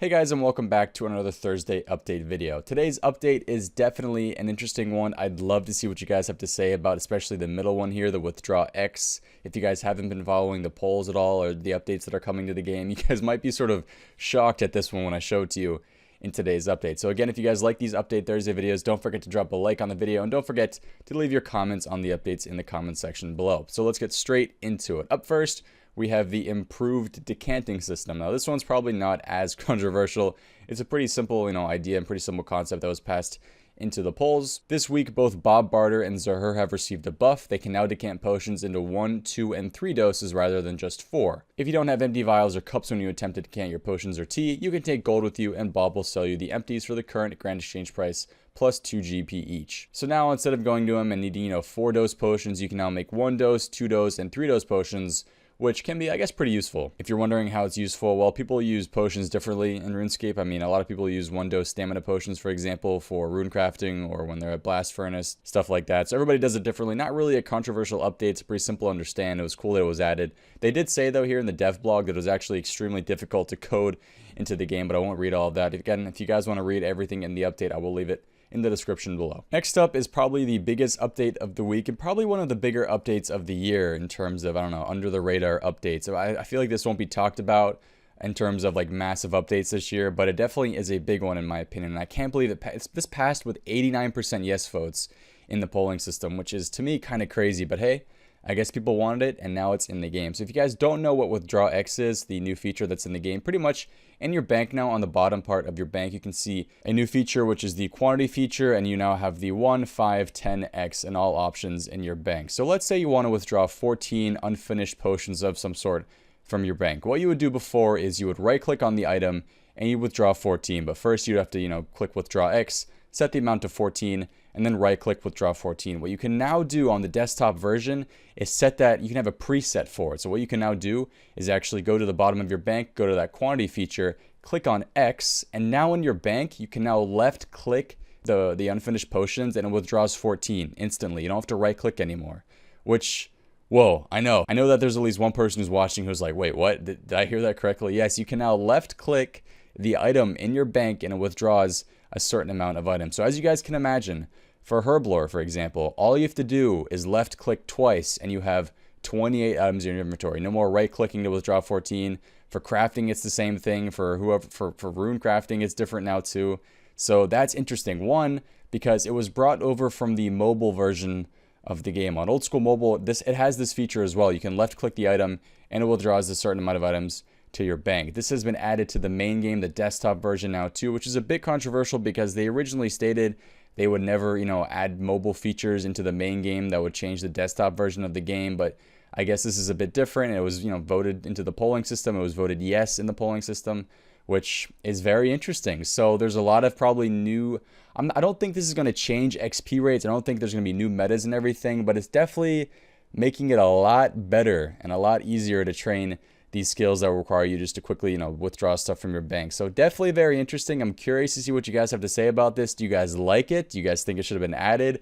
Hey guys, and welcome back to another Thursday update video. Today's update is definitely an interesting one. I'd love to see what you guys have to say about especially the middle one here, the Withdraw X. If you guys haven't been following the polls at all or the updates that are coming to the game, you guys might be sort of shocked at this one when I show it to you in today's update. So again, if you guys like these Update Thursday videos, don't forget to drop a like on the video and don't forget to leave your comments on the updates in the comment section below. So let's get straight into it. Up first, we have the improved decanting system. Now this one's probably not as controversial. It's a pretty simple, idea and pretty simple concept that was passed into the polls. This week, both Bob Barter and Zahur have received a buff. They can now decant potions into 1, 2, and 3 doses rather than just 4. If you don't have empty vials or cups when you attempt to decant your potions or tea, you can take gold with you and Bob will sell you the empties for the current grand exchange price plus 2 GP each. So now instead of going to him and needing, 4 dose potions, you can now make 1 dose, 2 dose, and 3 dose potions, which can be, I guess, pretty useful. If you're wondering how it's useful, well, people use potions differently in RuneScape. I mean, a lot of people use 1-dose stamina potions, for example, for rune crafting or when they're at Blast Furnace, stuff like that. So everybody does it differently. Not really a controversial update. It's pretty simple to understand. It was cool that it was added. They did say, though, here in the dev blog that it was actually extremely difficult to code into the game, but I won't read all of that. Again, if you guys want to read everything in the update, I will leave it in the description below. Next up is probably the biggest update of the week and probably one of the bigger updates of the year in terms of, under the radar updates. So I feel like this won't be talked about in terms of like massive updates this year, but it definitely is a big one in my opinion. And I can't believe it. This passed with 89% yes votes in the polling system, which is to me kind of crazy, but hey, I guess people wanted it and now it's in the game. So if you guys don't know what Withdraw X is, the new feature that's in the game, pretty much in your bank now, on the bottom part of your bank, you can see a new feature, which is the quantity feature, and you now have the 1, 5, 10x and all options in your bank. So let's say you want to withdraw 14 unfinished potions of some sort from your bank. What you would do before is you would right click on the item and you withdraw 14, but first you'd have to, click Withdraw X, set the amount to 14, and then right click Withdraw 14. What you can now do on the desktop version is set that, you can have a preset for it. So what you can now do is actually go to the bottom of your bank, go to that quantity feature, click on X, and now in your bank, you can now left click the unfinished potions and it withdraws 14 instantly. You don't have to right click anymore, which, whoa, I know that there's at least one person who's watching who's like, wait, what? Did I hear that correctly? Yes, you can now left click the item in your bank and it withdraws a certain amount of items. So as you guys can imagine, for Herblore, for example, all you have to do is left click twice and you have 28 items in your inventory. No more right clicking to withdraw 14. For crafting, it's the same thing. For rune crafting, it's different now too. So that's interesting. One, because it was brought over from the mobile version of the game. On old school mobile, it has this feature as well. You can left click the item and it withdraws a certain amount of items to your bank. This has been added to the main game, the desktop version now too, which is a bit controversial because they originally stated they would never, add mobile features into the main game that would change the desktop version of the game. But I guess this is a bit different. It was, voted into the polling system. It was voted yes in the polling system, which is very interesting. So there's a lot of probably new, I don't think this is going to change XP rates. I don't think there's going to be new metas and everything, but it's definitely making it a lot better and a lot easier to train these skills that require you just to quickly, withdraw stuff from your bank. So definitely very interesting. I'm curious to see what you guys have to say about this. Do you guys like it? Do you guys think it should have been added?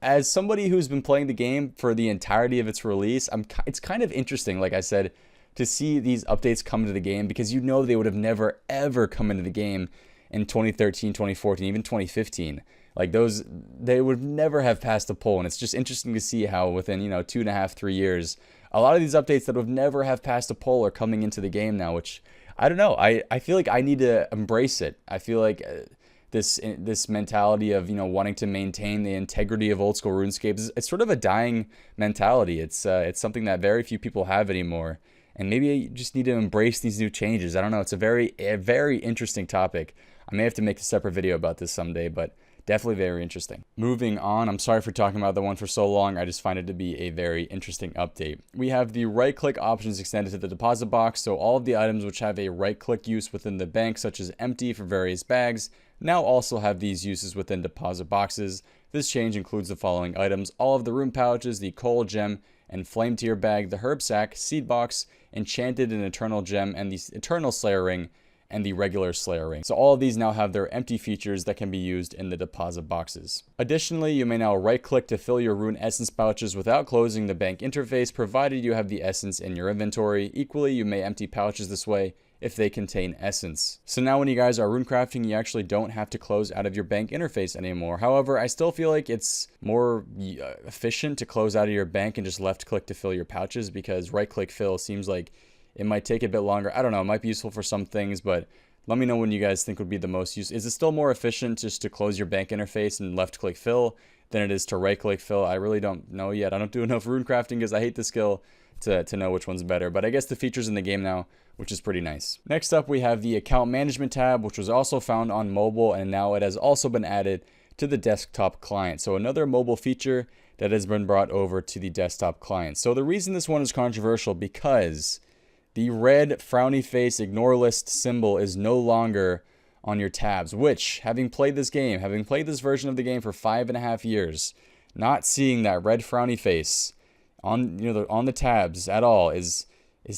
As somebody who's been playing the game for the entirety of its release, it's kind of interesting, like I said, to see these updates come to the game because they would have never, ever come into the game in 2013, 2014, even 2015. Like they would never have passed a poll. And it's just interesting to see how within, 2.5, 3 years, a lot of these updates that would never have passed a poll are coming into the game now, which I don't know. I feel like I need to embrace it. I feel like this mentality of, wanting to maintain the integrity of old school RuneScape, it's sort of a dying mentality. It's something that very few people have anymore. And maybe you just need to embrace these new changes. I don't know. It's a very interesting topic. I may have to make a separate video about this someday, but definitely very interesting. Moving on, I'm sorry for talking about the one for so long. I just find it to be a very interesting update. We have the right-click options extended to the deposit box, so all of the items which have a right-click use within the bank, such as empty for various bags, now also have these uses within deposit boxes. This change includes the following items: all of the rune pouches, the coal gem and flame tier bag, the herb sack, seed box, enchanted and eternal gem, and the eternal slayer ring, and the regular Slayer ring. So all of these now have their empty features that can be used in the deposit boxes. Additionally, you may now right click to fill your rune essence pouches without closing the bank interface, provided you have the essence in your inventory. Equally, you may empty pouches this way if they contain essence. So now when you guys are runecrafting, you actually don't have to close out of your bank interface anymore. However, I still feel like it's more efficient to close out of your bank and just left click to fill your pouches, because right click fill seems like it might take a bit longer. I don't know, it might be useful for some things, but let me know when you guys think would be the most use. Is it still more efficient just to close your bank interface and left click fill than it is to right click fill? I really don't know yet. I don't do enough runecrafting because I hate the skill to know which one's better, but I guess the feature's in the game now, which is pretty nice. Next up, we have the account management tab, which was also found on mobile, and now it has also been added to the desktop client. So another mobile feature that has been brought over to the desktop client. So the reason this one is controversial, because the red frowny face ignore list symbol is no longer on your tabs, which, having played this game, having played this version of the game for 5.5 years, not seeing that red frowny face on on the tabs at all is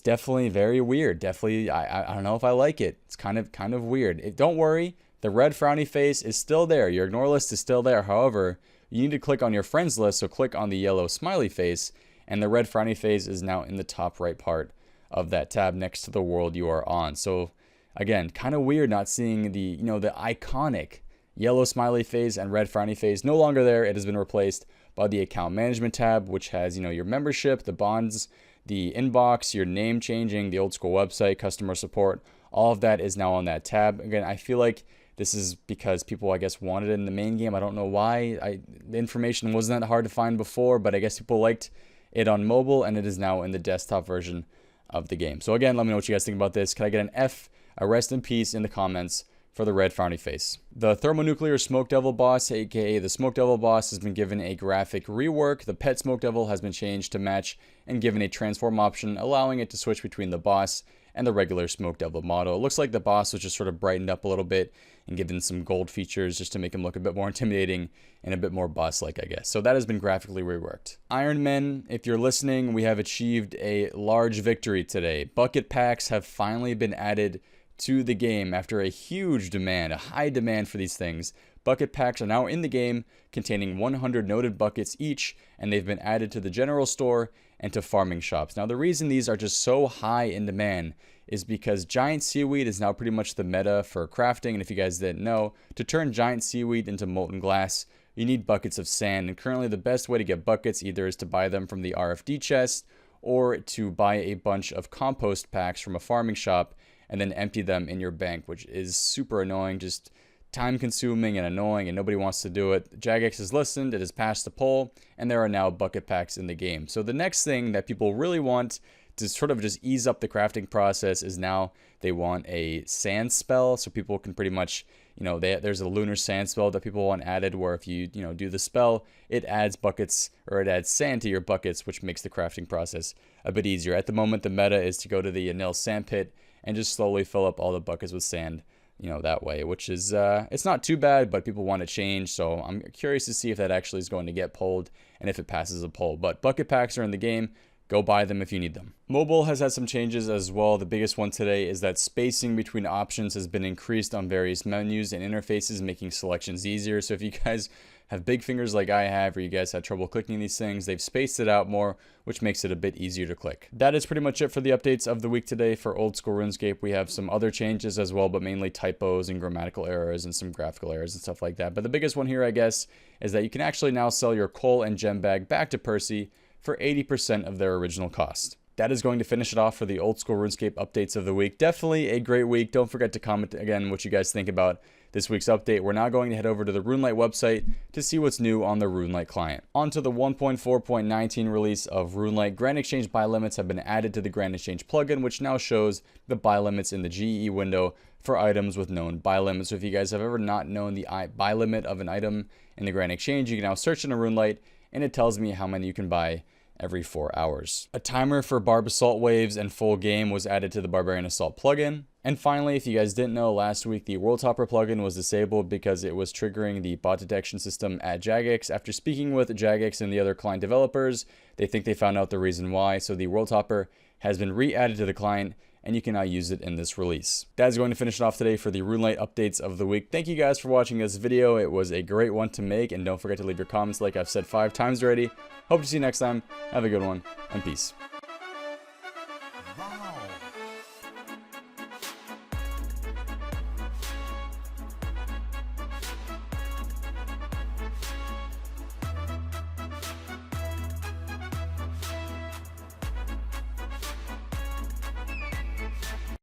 definitely very weird. Definitely, I don't know if I like it. It's kind of weird. Don't worry, the red frowny face is still there. Your ignore list is still there. However, you need to click on your friends list, so click on the yellow smiley face, and the red frowny face is now in the top right part of that tab next to the world you are on. So again, kind of weird not seeing the the iconic yellow smiley face and red frowny face no longer there. It has been replaced by the account management tab, which has your membership, the bonds, the inbox, your name changing, the old school website, customer support. All of that is now on that tab. Again, I feel like this is because people, I guess, wanted it in the main game. I don't know why. The information wasn't that hard to find before, but I guess people liked it on mobile, and it is now in the desktop version of the game. So again, let me know what you guys think about this. Can I get an F, a rest in peace, in the comments for the red frowny face? The thermonuclear smoke devil boss, aka the smoke devil boss, has been given a graphic rework. The pet smoke devil has been changed to match and given a transform option, allowing it to switch between the boss and the regular smoke devil model. It looks like the boss was just sort of brightened up a little bit and given some gold features just to make him look a bit more intimidating and a bit more boss-like, I guess. So that has been graphically reworked. Iron Men, if you're listening, we have achieved a large victory today. Bucket packs have finally been added to the game after a huge demand, a high demand for these things. Bucket packs are now in the game, containing 100 noted buckets each, and they've been added to the general store and to farming shops. Now, the reason these are just so high in demand is because giant seaweed is now pretty much the meta for crafting. And if you guys didn't know, to turn giant seaweed into molten glass, you need buckets of sand. And currently the best way to get buckets either is to buy them from the RFD chest or to buy a bunch of compost packs from a farming shop and then empty them in your bank, which is super annoying, just time consuming and annoying, and nobody wants to do it. Jagex has listened, it has passed the poll, and there are now bucket packs in the game. So the next thing that people really want to sort of just ease up the crafting process is now they want a sand spell, so people can pretty much, there's a lunar sand spell that people want added, where if you do the spell, it adds buckets, or it adds sand to your buckets, which makes the crafting process a bit easier. At the moment, the meta is to go to the Anil sand pit and just slowly fill up all the buckets with sand, that way, which is, it's not too bad, but people want to change. So I'm curious to see if that actually is going to get polled and if it passes a poll. But bucket packs are in the game. Go buy them if you need them. Mobile has had some changes as well. The biggest one today is that spacing between options has been increased on various menus and interfaces, making selections easier. So if you guys have big fingers like I have, or you guys had trouble clicking these things, they've spaced it out more, which makes it a bit easier to click. That is pretty much it for the updates of the week today for Old School RuneScape. We have some other changes as well, but mainly typos and grammatical errors and some graphical errors and stuff like that. But the biggest one here, I guess, is that you can actually now sell your coal and gem bag back to Percy for 80% of their original cost. That is going to finish it off for the Old School RuneScape updates of the week. Definitely a great week. Don't forget to comment again what you guys think about this week's update. We're now going to head over to the RuneLite website to see what's new on the RuneLite client. On to the 1.4.19 release of RuneLite. Grand Exchange buy limits have been added to the Grand Exchange plugin, which now shows the buy limits in the GE window for items with known buy limits. So if you guys have ever not known the buy limit of an item in the Grand Exchange, you can now search in a RuneLite and it tells me how many you can buy every 4 hours. A timer for Barb Assault waves and full game was added to the Barbarian Assault plugin. And finally, if you guys didn't know, last week the World Topper plugin was disabled because it was triggering the bot detection system at Jagex. After speaking with Jagex and the other client developers, they think they found out the reason why. So the World Topper has been re-added to the client, and you can now use it in this release. That is going to finish it off today for the RuneLite updates of the week. Thank you guys for watching this video. It was a great one to make, and don't forget to leave your comments like I've said 5 times already. Hope to see you next time. Have a good one, and peace.